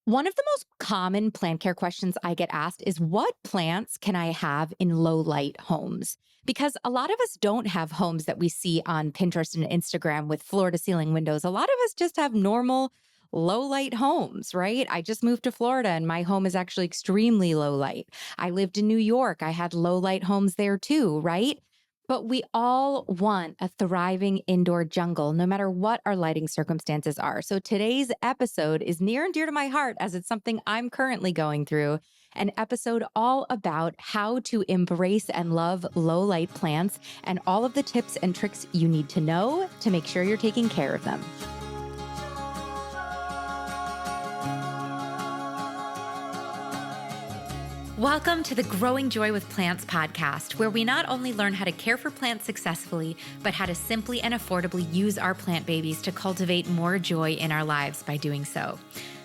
One of the most common plant care questions I get asked is what plants can I have in low light homes? Because a lot of us don't have homes that we see on Pinterest and Instagram with floor to ceiling windows. A lot of us just have normal low light homes, right? I just moved to Florida and my home is actually extremely low light. I lived in New York. I had low light homes there too, right? But we all want a thriving indoor jungle, no matter what our lighting circumstances are. So today's episode is near and dear to my heart as it's something I'm currently going through. An episode all about how to embrace and love low light plants and all of the tips and tricks you need to know to make sure you're taking care of them. Welcome to the Growing Joy with Plants podcast, where we not only learn how to care for plants successfully, but how to simply and affordably use our plant babies to cultivate more joy in our lives by doing so.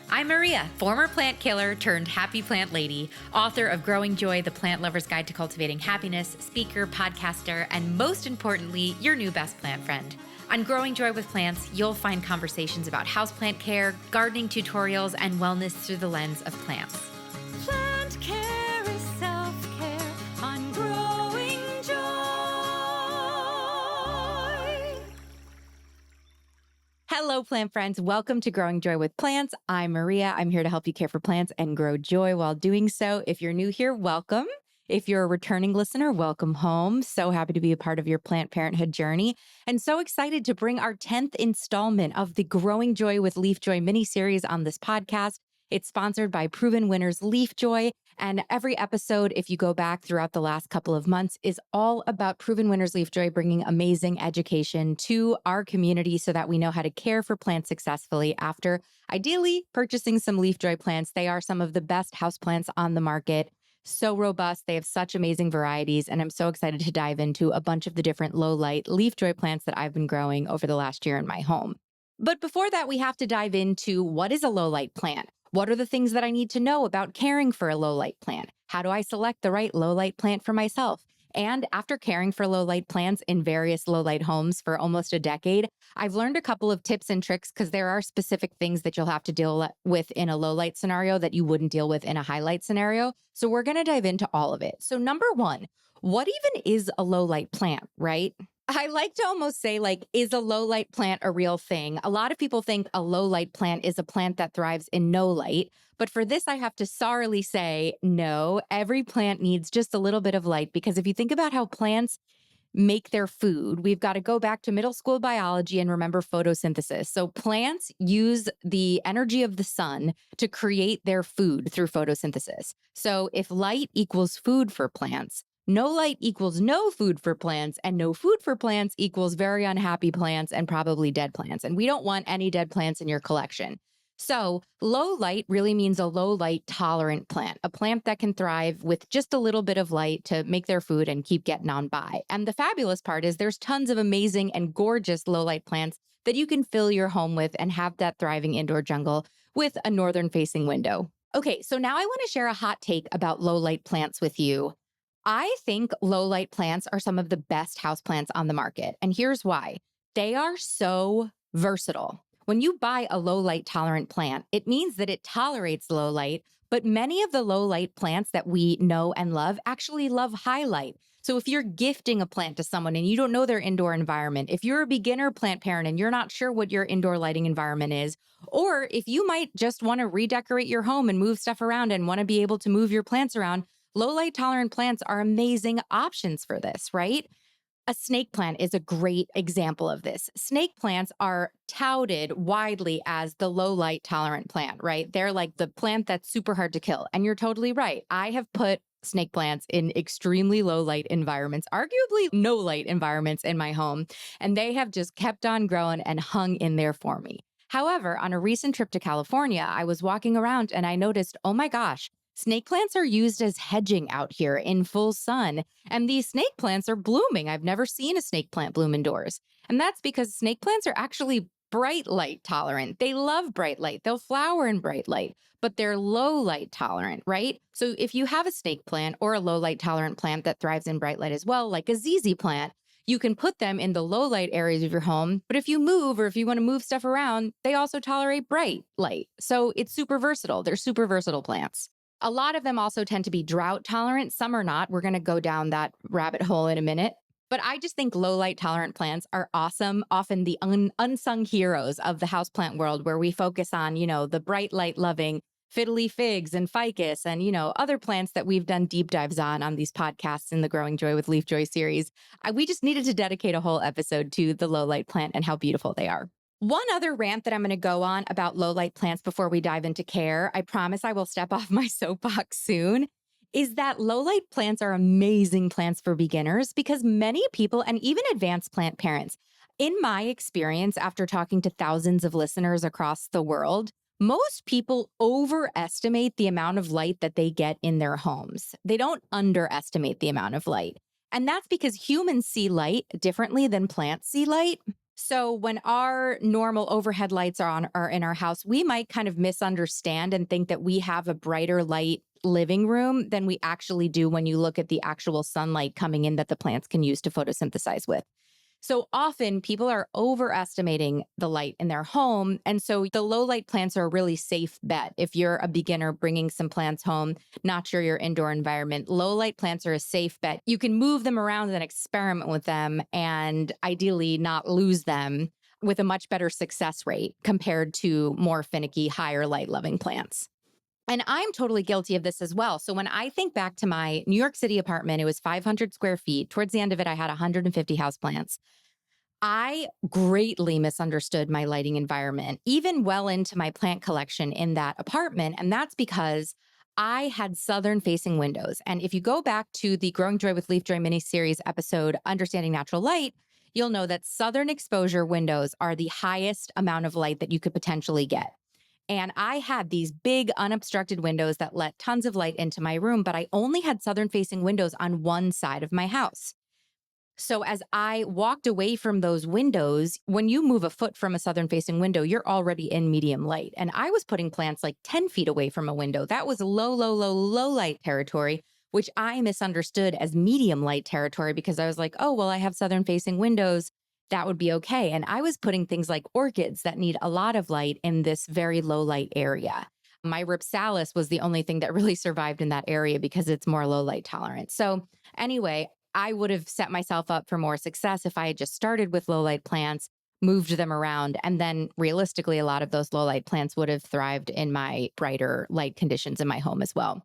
I'm Maria, former plant killer turned happy plant lady, author of Growing Joy, the Plant Lover's Guide to Cultivating Happiness, speaker, podcaster, and most importantly, your new best plant friend. On Growing Joy with Plants, you'll find conversations about houseplant care, gardening tutorials, and wellness through the lens of plants. Plant care is self-care on Growing Joy. Hello, plant friends. Welcome to Growing Joy with Plants. I'm Maria. I'm here to help you care for plants and grow joy while doing so. If you're new here, welcome. If you're a returning listener, welcome home. So happy to be a part of your plant parenthood journey and so excited to bring our 10th installment of the Growing Joy with Leaf Joy mini-series on this podcast. It's sponsored by Proven Winners Leaf Joy, and every episode, if you go back throughout the last couple of months, is all about Proven Winners Leaf Joy bringing amazing education to our community so that we know how to care for plants successfully after ideally purchasing some Leaf Joy plants. They are some of the best houseplants on the market. So robust. They have such amazing varieties, and I'm so excited to dive into a bunch of the different low light Leaf Joy plants that I've been growing over the last year in my home. But before that, we have to dive into what is a low light plant? What are the things that I need to know about caring for a low light plant? How do I select the right low light plant for myself? And after caring for low light plants in various low light homes for almost a decade, I've learned a couple of tips and tricks because there are specific things that you'll have to deal with in a low light scenario that you wouldn't deal with in a high light scenario. So we're going to dive into all of it. So number one, what even is a low light plant, right? I like to almost say, is a low light plant a real thing? A lot of people think a low light plant is a plant that thrives in no light. But for this, I have to sorrily say, no, every plant needs just a little bit of light, because if you think about how plants make their food, we've got to go back to middle school biology and remember photosynthesis. So plants use the energy of the sun to create their food through photosynthesis. So if light equals food for plants, no light equals no food for plants, and no food for plants equals very unhappy plants and probably dead plants. And we don't want any dead plants in your collection. So low light really means a low light tolerant plant, a plant that can thrive with just a little bit of light to make their food and keep getting on by. And the fabulous part is there's tons of amazing and gorgeous low light plants that you can fill your home with and have that thriving indoor jungle with a northern facing window. Okay, so now I want to share a hot take about low light plants with you. I think low light plants are some of the best houseplants on the market. And here's why. They are so versatile. When you buy a low light tolerant plant, it means that it tolerates low light, but many of the low light plants that we know and love actually love high light. So if you're gifting a plant to someone and you don't know their indoor environment, if you're a beginner plant parent and you're not sure what your indoor lighting environment is, or if you might just want to redecorate your home and move stuff around and want to be able to move your plants around, low light tolerant plants are amazing options for this, right? A snake plant is a great example of this. Snake plants are touted widely as the low light tolerant plant, right? They're like the plant that's super hard to kill. And you're totally right. I have put snake plants in extremely low light environments, arguably no light environments in my home, and they have just kept on growing and hung in there for me. However, on a recent trip to California, I was walking around and I noticed, oh my gosh, snake plants are used as hedging out here in full sun, and these snake plants are blooming. I've never seen a snake plant bloom indoors. And that's because snake plants are actually bright light tolerant. They love bright light. They'll flower in bright light, but they're low light tolerant, right? So if you have a snake plant or a low light tolerant plant that thrives in bright light as well, like a ZZ plant, You can put them in the low light areas of your home, but if you move or if you want to move stuff around, they also tolerate bright light. So it's super versatile. They're super versatile plants. A lot of them also tend to be drought tolerant. Some are not. We're going to go down that rabbit hole in a minute. But I just think low light tolerant plants are awesome, often the unsung heroes of the houseplant world, where we focus on, the bright light loving fiddly figs and ficus and, other plants that we've done deep dives on these podcasts in the Growing Joy with Leaf Joy series. We just needed to dedicate a whole episode to the low light plant and how beautiful they are. One other rant that I'm going to go on about low light plants before we dive into care, I promise I will step off my soapbox soon, is that low light plants are amazing plants for beginners because many people and even advanced plant parents, in my experience, after talking to thousands of listeners across the world, most people overestimate the amount of light that they get in their homes. They don't underestimate the amount of light. And that's because humans see light differently than plants see light. So when our normal overhead lights are in our house, we might kind of misunderstand and think that we have a brighter light living room than we actually do when you look at the actual sunlight coming in that the plants can use to photosynthesize with. So often people are overestimating the light in their home. And so the low light plants are a really safe bet. If you're a beginner bringing some plants home, not sure your indoor environment, low light plants are a safe bet. You can move them around and experiment with them and ideally not lose them with a much better success rate compared to more finicky, higher light loving plants. And I'm totally guilty of this as well. So when I think back to my New York City apartment, it was 500 square feet. Towards the end of it, I had 150 houseplants. I greatly misunderstood my lighting environment, even well into my plant collection in that apartment. And that's because I had southern facing windows. And if you go back to the Growing Joy with Leaf Joy mini-series episode, Understanding Natural Light, you'll know that southern exposure windows are the highest amount of light that you could potentially get. And I had these big unobstructed windows that let tons of light into my room, but I only had southern facing windows on one side of my house. So as I walked away from those windows, when you move a foot from a southern facing window, you're already in medium light. And I was putting plants like 10 feet away from a window. That was low light territory, which I misunderstood as medium light territory because I was like, oh, well, I have southern facing windows. That would be okay. And I was putting things like orchids that need a lot of light in this very low light area. My Ripsalis was the only thing that really survived in that area because it's more low light tolerant. So anyway, I would have set myself up for more success if I had just started with low light plants, moved them around, and then realistically, a lot of those low light plants would have thrived in my brighter light conditions in my home as well.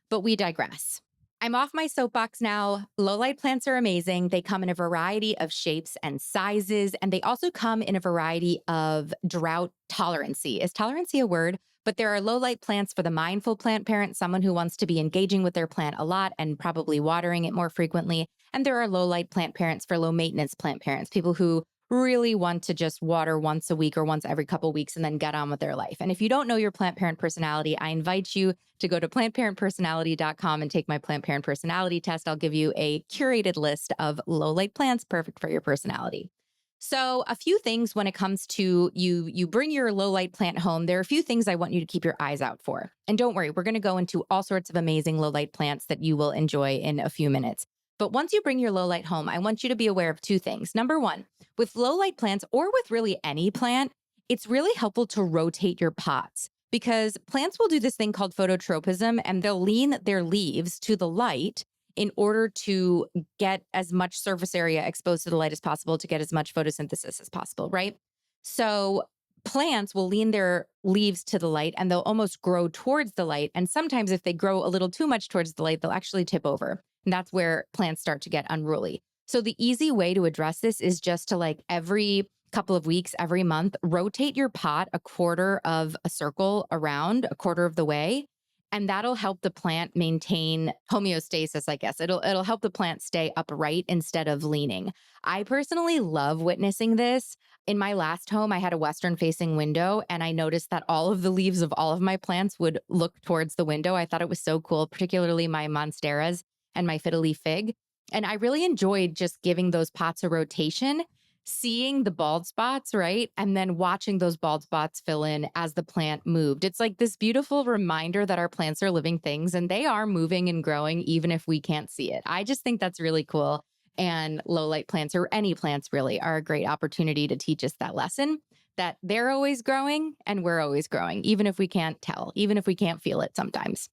But we digress. I'm off my soapbox now. Low light plants are amazing. They come in a variety of shapes and sizes, and they also come in a variety of drought tolerancy. Is tolerancy a word? But there are low light plants for the mindful plant parent, someone who wants to be engaging with their plant a lot and probably watering it more frequently. And there are low light plant parents for low maintenance plant parents, people who really want to just water once a week or once every couple weeks and then get on with their life. And if you don't know your plant parent personality, I invite you to go to plantparentpersonality.com and take my plant parent personality test. I'll give you a curated list of low light plants perfect for your personality. So a few things when it comes to you bring your low light plant home, there are a few things I want you to keep your eyes out for. And don't worry, we're going to go into all sorts of amazing low light plants that you will enjoy in a few minutes. But once you bring your low light home, I want you to be aware of two things. Number one, with low light plants or with really any plant, it's really helpful to rotate your pots because plants will do this thing called phototropism and they'll lean their leaves to the light in order to get as much surface area exposed to the light as possible to get as much photosynthesis as possible, right? So plants will lean their leaves to the light and they'll almost grow towards the light. And sometimes if they grow a little too much towards the light, they'll actually tip over. And that's where plants start to get unruly. So the easy way to address this is just to every couple of weeks, every month, rotate your pot a quarter of a circle around, a quarter of the way. And that'll help the plant maintain homeostasis, I guess. It'll help the plant stay upright instead of leaning. I personally love witnessing this. In my last home, I had a western-facing window, and I noticed that all of the leaves of all of my plants would look towards the window. I thought it was so cool, particularly my Monsteras and my fiddly fig. And I really enjoyed just giving those pots a rotation, seeing the bald spots, right? And then watching those bald spots fill in as the plant moved. It's like this beautiful reminder that our plants are living things and they are moving and growing even if we can't see it. I just think that's really cool. And low light plants, or any plants really, are a great opportunity to teach us that lesson that they're always growing and we're always growing, even if we can't tell, even if we can't feel it sometimes.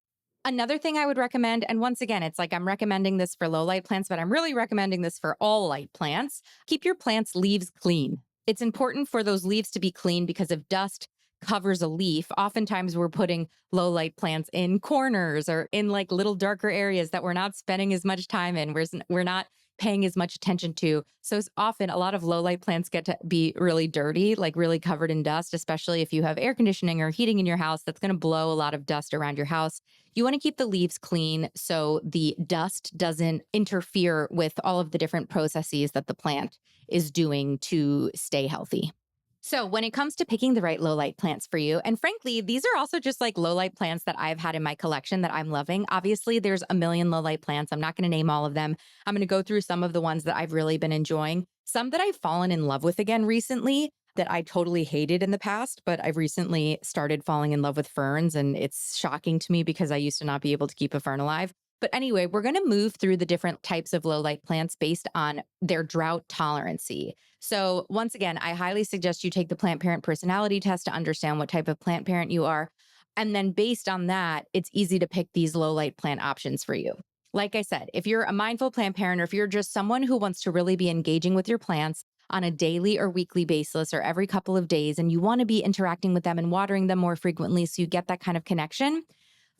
Another thing I would recommend, and once again, it's like I'm recommending this for low light plants, but I'm really recommending this for all light plants. Keep your plants' leaves clean. It's important for those leaves to be clean because if dust covers a leaf, oftentimes we're putting low light plants in corners or in like little darker areas that we're not spending as much time in. We're not paying as much attention to. So it's often a lot of low light plants get to be really dirty, like really covered in dust, especially if you have air conditioning or heating in your house, that's going to blow a lot of dust around your house. You want to keep the leaves clean so the dust doesn't interfere with all of the different processes that the plant is doing to stay healthy. So when it comes to picking the right low light plants for you, and frankly, these are also just like low light plants that I've had in my collection that I'm loving. Obviously, there's a million low light plants. I'm not going to name all of them. I'm going to go through some of the ones that I've really been enjoying, some that I've fallen in love with again recently that I totally hated in the past, but I've recently started falling in love with ferns. And it's shocking to me because I used to not be able to keep a fern alive. But anyway, we're going to move through the different types of low light plants based on their drought tolerancy. So once again, I highly suggest you take the plant parent personality test to understand what type of plant parent you are. And then based on that, it's easy to pick these low light plant options for you. Like I said, if you're a mindful plant parent, or if you're just someone who wants to really be engaging with your plants on a daily or weekly basis or every couple of days, and you want to be interacting with them and watering them more frequently so you get that kind of connection,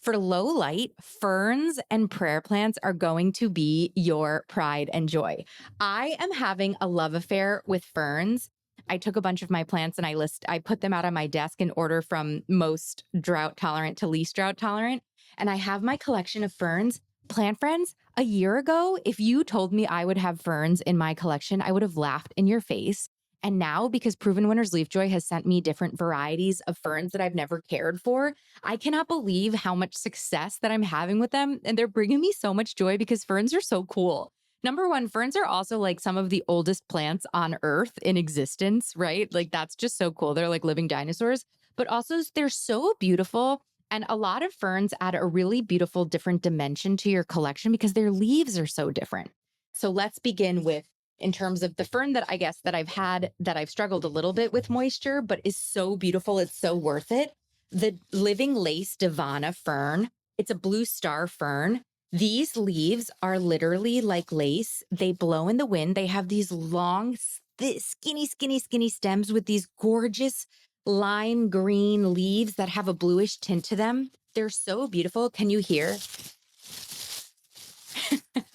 for low light, ferns and prayer plants are going to be your pride and joy. I am having a love affair with ferns. I took a bunch of my plants and I put them out on my desk in order from most drought tolerant to least drought tolerant. And I have my collection of ferns. Plant friends, a year ago, if you told me I would have ferns in my collection, I would have laughed in your face. And now, because Proven Winners Leafjoy has sent me different varieties of ferns that I've never cared for, I cannot believe how much success that I'm having with them. And they're bringing me so much joy because ferns are so cool. Number one, ferns are also like some of the oldest plants on Earth in existence, right? Like that's just so cool. They're like living dinosaurs, but also they're so beautiful. And a lot of ferns add a really beautiful different dimension to your collection because their leaves are so different. So let's begin with, in terms of the fern that I guess that I've had that I've struggled a little bit with moisture, but is so beautiful. It's so worth it. The living lace Divana fern. It's a blue star fern. These leaves are literally like lace. They blow in the wind. They have these long, skinny stems with these gorgeous lime green leaves that have a bluish tint to them. They're so beautiful. Can you hear?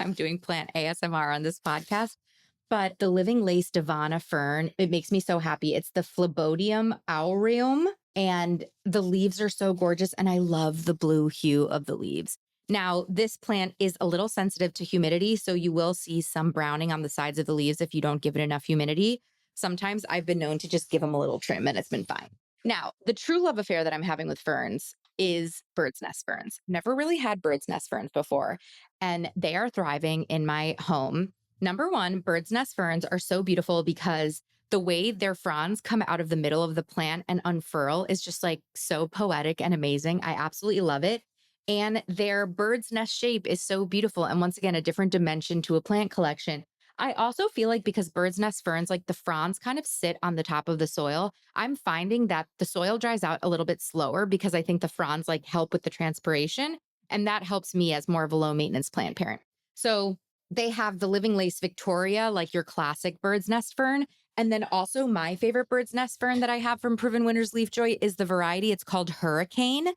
I'm doing plant ASMR on this podcast. But the living lace Divana fern, it makes me so happy. It's the Phlebodium aureum, and the leaves are so gorgeous. And I love the blue hue of the leaves. Now, this plant is a little sensitive to humidity, so you will see some browning on the sides of the leaves if you don't give it enough humidity. Sometimes I've been known to just give them a little trim and it's been fine. Now, the true love affair that I'm having with ferns is bird's nest ferns. Never really had bird's nest ferns before, and they are thriving in my home. Number one, bird's nest ferns are so beautiful because the way their fronds come out of the middle of the plant and unfurl is just like so poetic and amazing. I absolutely love it. And their bird's nest shape is so beautiful. And once again, a different dimension to a plant collection. I also feel like because bird's nest ferns, like the fronds kind of sit on the top of the soil, I'm finding that the soil dries out a little bit slower because I think the fronds like help with the transpiration. And that helps me as more of a low maintenance plant parent. So they have the living lace Victoria, like your classic bird's nest fern. And then also my favorite bird's nest fern that I have from Proven Winners Leafjoy is the variety. It's called Hurricane.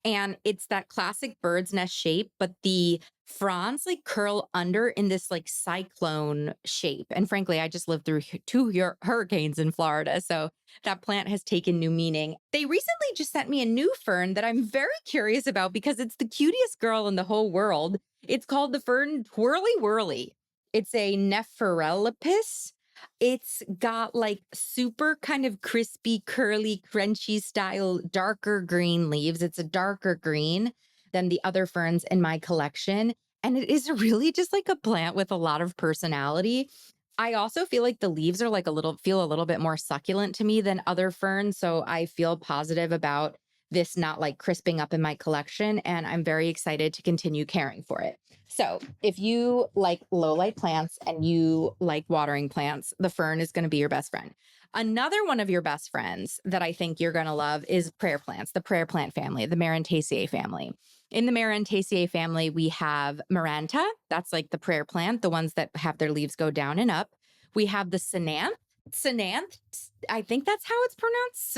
And it's that classic bird's nest shape, but the fronds like curl under in this like cyclone shape. And frankly, I just lived through two hurricanes in Florida. So that plant has taken new meaning. They recently just sent me a new fern that I'm very curious about because it's the cutest girl in the whole world. It's called the fern Twirly Whirly. It's a Nephrelopis. It's got like super kind of crispy, curly, crunchy style, darker green leaves. It's a darker green than the other ferns in my collection. And it is really just like a plant with a lot of personality. I also feel like the leaves are like feel a little bit more succulent to me than other ferns. So I feel positive about this not like crisping up in my collection. And I'm very excited to continue caring for it. So if you like low light plants and you like watering plants, the fern is going to be your best friend. Another one of your best friends that I think you're going to love is prayer plants, the prayer plant family, the Marantaceae family. In the Marantaceae family, we have Maranta. That's like the prayer plant, the ones that have their leaves go down and up. We have the Sinanth. I think that's how it's pronounced.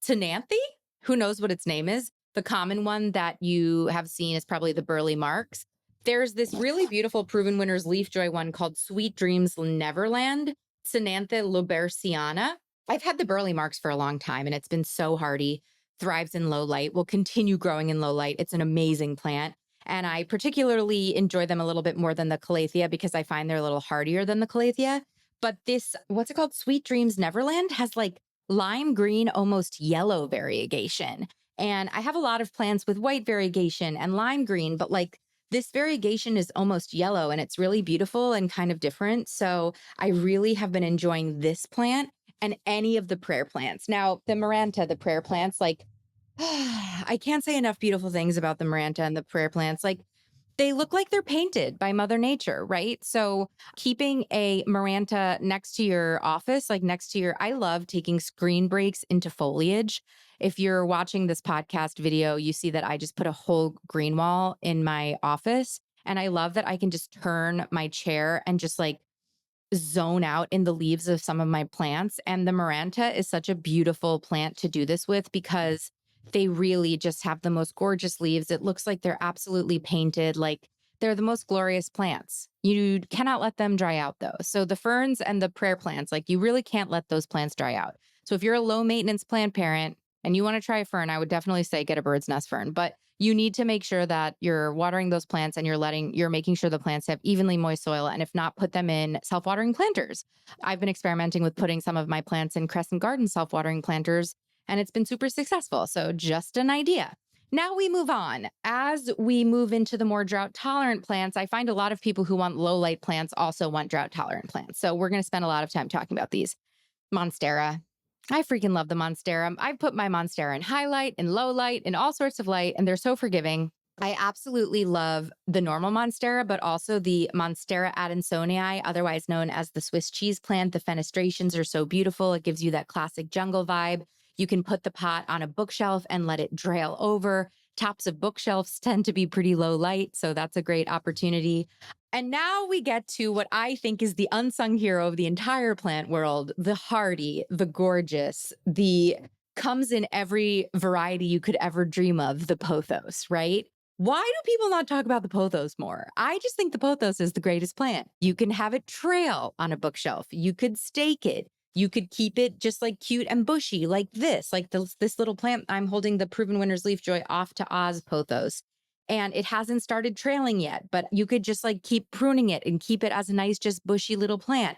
Sinanthe. Who knows what its name is? The common one that you have seen is probably the burley marks. There's this really beautiful Proven Winners Leaf Joy one called Sweet Dreams Neverland, Sinanthe luberciana. I've had the burley marks for a long time, and it's been so hardy. Thrives in low light, will continue growing in low light. It's an amazing plant. And I particularly enjoy them a little bit more than the calathea because I find they're a little hardier than the calathea. But this, what's it called? Sweet Dreams Neverland has like lime green, almost yellow variegation. And I have a lot of plants with white variegation and lime green, but like this variegation is almost yellow and it's really beautiful and kind of different. So I really have been enjoying this plant and any of the prayer plants. Now, the Maranta, the prayer plants, like, I can't say enough beautiful things about the Maranta and the prayer plants. Like, they look like they're painted by Mother Nature, right? So keeping a Maranta next to your office, like next to your, I love taking screen breaks into foliage. If you're watching this podcast video, you see that I just put a whole green wall in my office. And I love that I can just turn my chair and just like zone out in the leaves of some of my plants. And the Maranta is such a beautiful plant to do this with because they really just have the most gorgeous leaves. It looks like they're absolutely painted. Like they're the most glorious plants. You cannot let them dry out though. So the ferns and the prayer plants, like you really can't let those plants dry out. So if you're a low maintenance plant parent and you want to try a fern, I would definitely say get a bird's nest fern. But you need to make sure that you're watering those plants and you're making sure the plants have evenly moist soil. And if not, put them in self-watering planters. I've been experimenting with putting some of my plants in Crescent Garden self-watering planters, and it's been super successful. So just an idea. Now we move on. As we move into the more drought tolerant plants, I find a lot of people who want low light plants also want drought tolerant plants. So we're going to spend a lot of time talking about these. Monstera. I freaking love the Monstera. I've put my Monstera in highlight, in low light, in all sorts of light, and they're so forgiving. I absolutely love the normal Monstera, but also the Monstera adansonii, otherwise known as the Swiss cheese plant. The fenestrations are so beautiful. It gives you that classic jungle vibe. You can put the pot on a bookshelf and let it drail over. Tops of bookshelves tend to be pretty low light, so that's a great opportunity. And now we get to what I think is the unsung hero of the entire plant world, the hardy, the gorgeous, the comes in every variety you could ever dream of, the pothos, right? Why do people not talk about the pothos more? I just think the pothos is the greatest plant. You can have it trail on a bookshelf. You could stake it. You could keep it just like cute and bushy like this, this little plant. I'm holding the Proven Winners Leaf Joy off to Oz pothos. And it hasn't started trailing yet, but you could just like keep pruning it and keep it as a nice, just bushy little plant.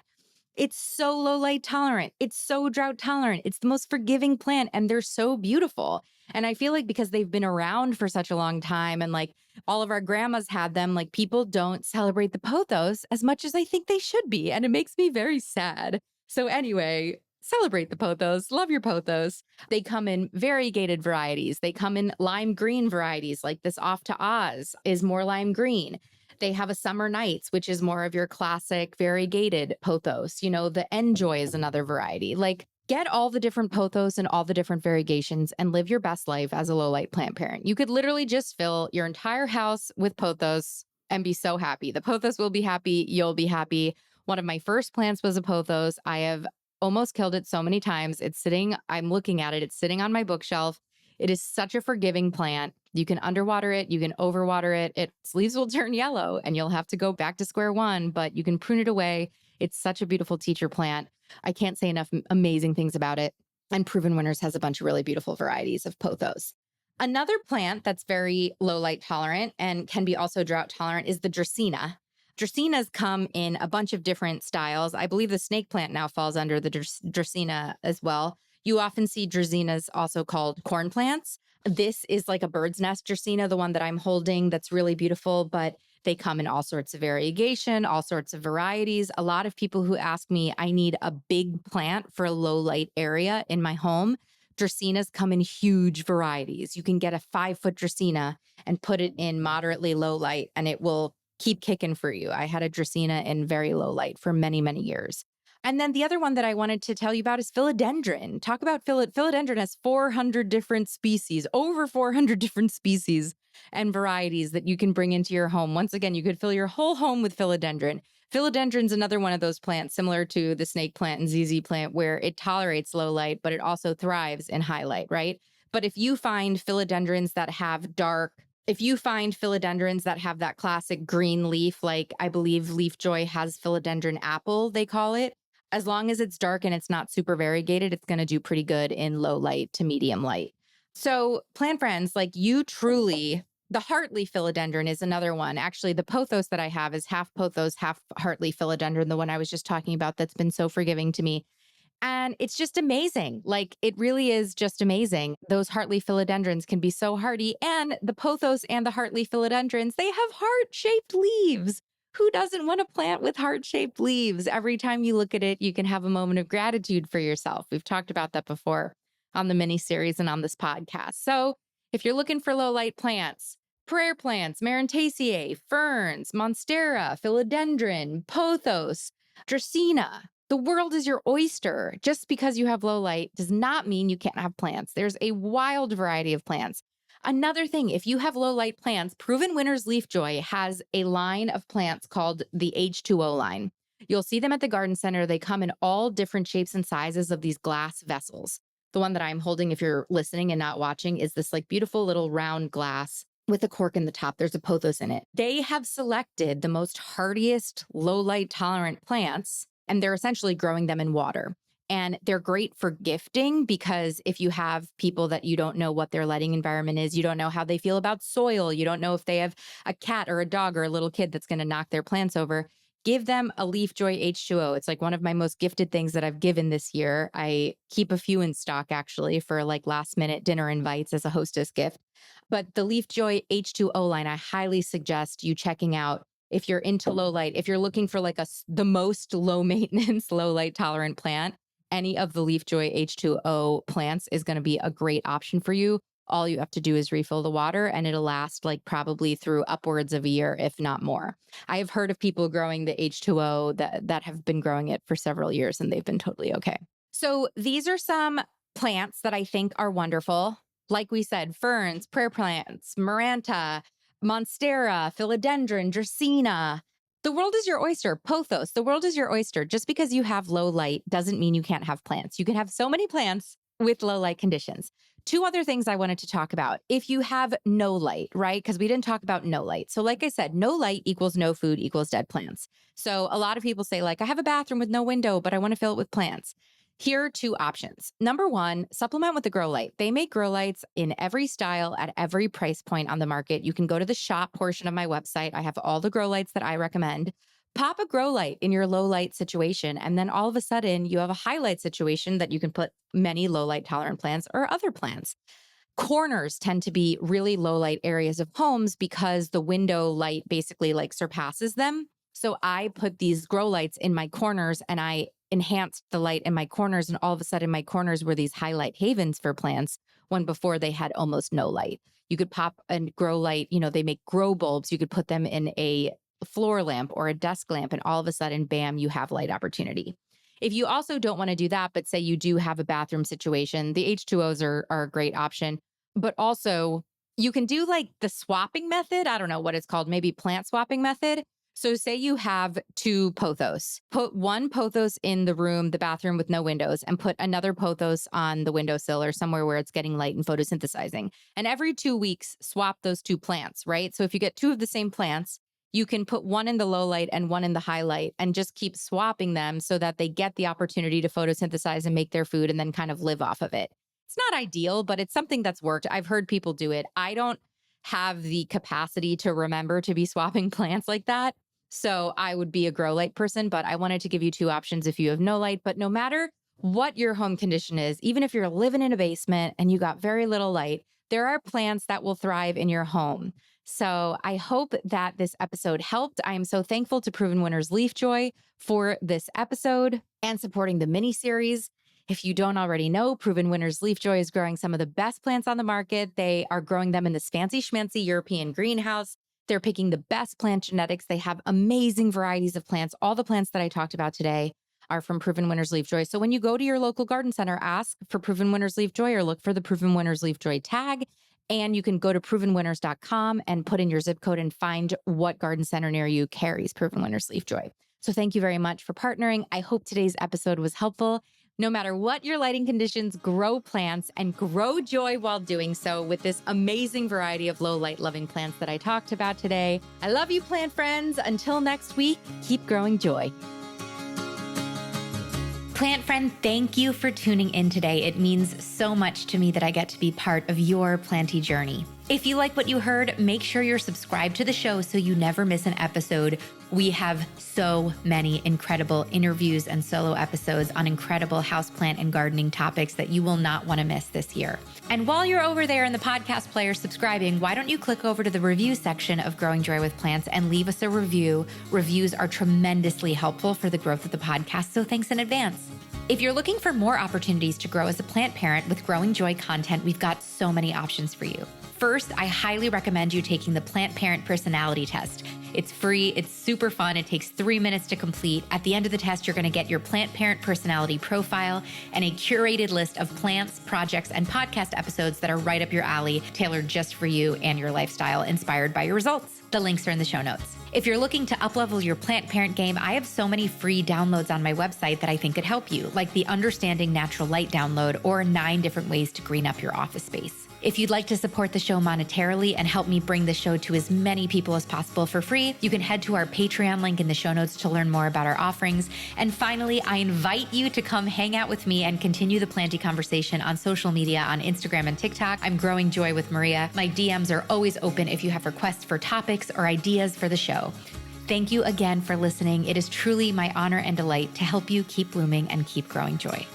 It's so low light tolerant. It's so drought tolerant. It's the most forgiving plant and they're so beautiful. And I feel like because they've been around for such a long time and like all of our grandmas had them, like people don't celebrate the pothos as much as I think they should be. And it makes me very sad. So anyway, celebrate the pothos. Love your pothos. They come in variegated varieties. They come in lime green varieties, like this Off to Oz is more lime green. They have a Summer Nights, which is more of your classic variegated pothos. You know, the Enjoy is another variety. Like, get all the different pothos and all the different variegations and live your best life as a low light plant parent. You could literally just fill your entire house with pothos and be so happy. The pothos will be happy. You'll be happy. One of my first plants was a pothos. I have almost killed it so many times. It's sitting, I'm looking at it. It's sitting on my bookshelf. It is such a forgiving plant. You can underwater it. You can overwater it. Its leaves will turn yellow and you'll have to go back to square one, but you can prune it away. It's such a beautiful teacher plant. I can't say enough amazing things about it. And Proven Winners has a bunch of really beautiful varieties of pothos. Another plant that's very low light tolerant and can be also drought tolerant is the Dracaena. Dracaenas come in a bunch of different styles. I believe the snake plant now falls under the Dracaena as well. You often see Dracaenas also called corn plants. This is like a bird's nest Dracaena, the one that I'm holding that's really beautiful, but they come in all sorts of variegation, all sorts of varieties. A lot of people who ask me, I need a big plant for a low light area in my home. Dracaenas come in huge varieties. You can get a 5-foot Dracaena and put it in moderately low light, and it will keep kicking for you. I had a Dracaena in very low light for many, many years. And then the other one that I wanted to tell you about is Philodendron. Talk about Philodendron has 400 different species, over 400 different species and varieties that you can bring into your home. Once again, you could fill your whole home with Philodendron. Philodendron's another one of those plants similar to the snake plant and ZZ plant where it tolerates low light, but it also thrives in high light, right? But if you find philodendrons that have that classic green leaf, like I believe Leafjoy has philodendron apple, they call it, as long as it's dark and it's not super variegated, it's going to do pretty good in low light to medium light. So plant friends, like you truly, the heartleaf philodendron is another one. Actually, the pothos that I have is half pothos, half heartleaf philodendron, the one I was just talking about that's been so forgiving to me. And it's just amazing. Like, it really is just amazing. Those heartleaf philodendrons can be so hardy. And the pothos and the heartleaf philodendrons, they have heart-shaped leaves. Who doesn't want a plant with heart-shaped leaves? Every time you look at it, you can have a moment of gratitude for yourself. We've talked about that before on the mini series and on this podcast. So if you're looking for low light plants, prayer plants, Marantaceae, ferns, Monstera, philodendron, pothos, Dracaena. The world is your oyster. Just because you have low light does not mean you can't have plants. There's a wild variety of plants. Another thing, if you have low light plants, Proven Winners Leafjoy has a line of plants called the H2O line. You'll see them at the garden center. They come in all different shapes and sizes of these glass vessels. The one that I'm holding, if you're listening and not watching, is this like beautiful little round glass with a cork in the top. There's a pothos in it. They have selected the most hardiest low light tolerant plants, and they're essentially growing them in water. And they're great for gifting because if you have people that you don't know what their lighting environment is, you don't know how they feel about soil, you don't know if they have a cat or a dog or a little kid that's going to knock their plants over, give them a Leafjoy H2O. It's like one of my most gifted things that I've given this year. I keep a few in stock actually for like last minute dinner invites as a hostess gift. But the Leafjoy H2O line, I highly suggest you checking out if you're into low light. If you're looking for like the most low maintenance, low light tolerant plant, any of the Leafjoy H2O plants is going to be a great option for you. All you have to do is refill the water and it'll last like probably through upwards of a year, if not more. I have heard of people growing the H2O that have been growing it for several years and they've been totally okay. So these are some plants that I think are wonderful. Like we said, ferns, prayer plants, Maranta, Monstera, philodendron, Dracaena. The world is your oyster. Pothos, the world is your oyster. Just because you have low light doesn't mean you can't have plants. You can have so many plants with low light conditions. Two other things I wanted to talk about. If you have no light, right? Because we didn't talk about no light. So like I said, no light equals no food equals dead plants. So a lot of people say like, I have a bathroom with no window, but I want to fill it with plants. Here are two options. Number one, supplement with a grow light. They make grow lights in every style at every price point on the market. You can go to the shop portion of my website. I have all the grow lights that I recommend. Pop a grow light in your low light situation, and then all of a sudden you have a highlight situation that you can put many low light tolerant plants or other plants. Corners tend to be really low light areas of homes because the window light basically like surpasses them. So I put these grow lights in my corners and I enhanced the light in my corners. And all of a sudden my corners were these highlight havens for plants when before they had almost no light. You could pop a grow light, they make grow bulbs. You could put them in a floor lamp or a desk lamp and all of a sudden, bam, you have light opportunity. If you also don't want to do that, but say you do have a bathroom situation, the H2Os are a great option. But also you can do like the swapping method. I don't know what it's called, maybe plant swapping method. So say you have two pothos, put one pothos in the room, the bathroom with no windows, and put another pothos on the windowsill or somewhere where it's getting light and photosynthesizing. And every 2 weeks, swap those two plants, right? So if you get two of the same plants, you can put one in the low light and one in the high light and just keep swapping them so that they get the opportunity to photosynthesize and make their food and then kind of live off of it. It's not ideal, but it's something that's worked. I've heard people do it. I don't have the capacity to remember to be swapping plants like that. So I would be a grow light person, but I wanted to give you two options if you have no light. But no matter what your home condition is, even if you're living in a basement and you got very little light, there are plants that will thrive in your home. So I hope that this episode helped. I am so thankful to Proven Winners Leafjoy for this episode and supporting the mini series. If you don't already know, Proven Winners Leaf Joy is growing some of the best plants on the market. They are growing them in this fancy schmancy European greenhouse. They're picking the best plant genetics. They have amazing varieties of plants. All the plants that I talked about today are from Proven Winners Leaf Joy. So when you go to your local garden center, ask for Proven Winners Leaf Joy or look for the Proven Winners Leaf Joy tag. And you can go to provenwinners.com and put in your zip code and find what garden center near you carries Proven Winners Leaf Joy. So thank you very much for partnering. I hope today's episode was helpful. No matter what your lighting conditions, grow plants and grow joy while doing so with this amazing variety of low light loving plants that I talked about today. I love you, plant friends. Until next week, keep growing joy. Plant friend, thank you for tuning in today. It means so much to me that I get to be part of your planty journey. If you like what you heard, make sure you're subscribed to the show so you never miss an episode. We have so many incredible interviews and solo episodes on incredible houseplant and gardening topics that you will not want to miss this year. And while you're over there in the podcast player subscribing, why don't you click over to the review section of Growing Joy with Plants and leave us a review. Reviews are tremendously helpful for the growth of the podcast, so thanks in advance. If you're looking for more opportunities to grow as a plant parent with Growing Joy content, we've got so many options for you. First, I highly recommend you taking the Plant Parent Personality Test. It's free, it's super fun, it takes 3 minutes to complete. At the end of the test, you're gonna get your Plant Parent Personality profile and a curated list of plants, projects, and podcast episodes that are right up your alley, tailored just for you and your lifestyle, inspired by your results. The links are in the show notes. If you're looking to uplevel your plant parent game, I have so many free downloads on my website that I think could help you, like the Understanding Natural Light download or 9 different ways to green up your office space. If you'd like to support the show monetarily and help me bring the show to as many people as possible for free, you can head to our Patreon link in the show notes to learn more about our offerings. And finally, I invite you to come hang out with me and continue the planty conversation on social media on Instagram and TikTok. I'm Growing Joy with Maria. My DMs are always open if you have requests for topics or ideas for the show. Thank you again for listening. It is truly my honor and delight to help you keep blooming and keep growing joy.